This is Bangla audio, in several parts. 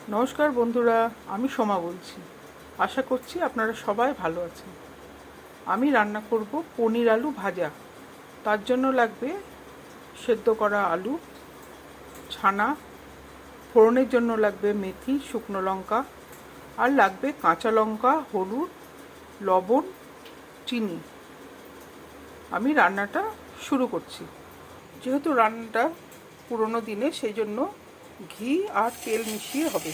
নমস্কার বন্ধুরা, আমি সোমা বলছি। আশা করছি আপনারা সবাই ভালো আছেন। আমি রান্না করব পনির আলু ভাজা। তার জন্য লাগবে সেদ্ধ করা আলু, ছানা, ফোড়নের জন্য লাগবে মেথি, শুকনো লঙ্কা, আর লাগবে কাঁচা লঙ্কা, হলুদ, লবণ, চিনি। আমি রান্নাটা শুরু করছি। যেহেতু রান্নাটা পুরোনো দিনে, সেই জন্য ঘি আর তেল মিশিয়ে হবে।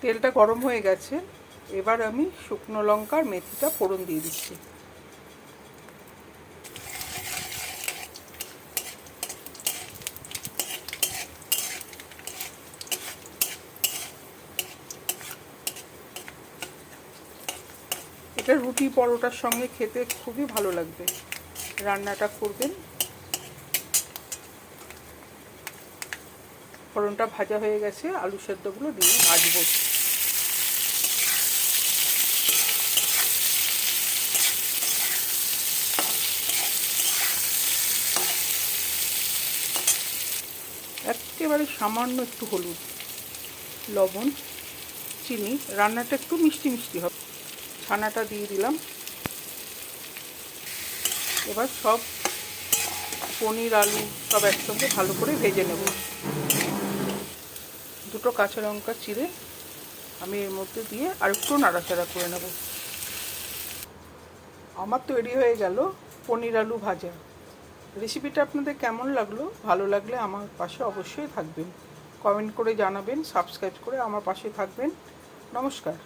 তেলটা গরম হয়ে গেছে, এবার আমি শুকনো লঙ্কার মেথিটা ফোড়ন দিয়ে দিচ্ছি। এটা রুটি পরোটার সঙ্গে খেতে খুবই ভালো লাগবে। রান্নাটা করবেন। ফোড়নটা ভাজা হয়ে গেছে, আলু সেদ্ধগুলো দিয়ে ভাজবো। একেবারে সামান্য একটু হলুদ, লবণ, চিনি। রান্নাটা একটু মিষ্টি মিষ্টি হবে। ছানাটা দিয়ে দিলাম। এবার সব পনির আলু সব একসঙ্গে ভালো করে ভেজে নেব। দুটো কাঁচা লঙ্কা চিড়ে আমি এর মধ্যে দিয়ে আর একটু নাড়াচাড়া করে নেব। আমার তৈরি হয়ে গেল পনির আলু ভাজা। রেসিপিটা আপনাদের কেমন লাগলো? ভালো লাগলে আমার পাশে অবশ্যই থাকবেন, কমেন্ট করে জানাবেন, সাবস্ক্রাইব করে আমার পাশে থাকবেন। নমস্কার।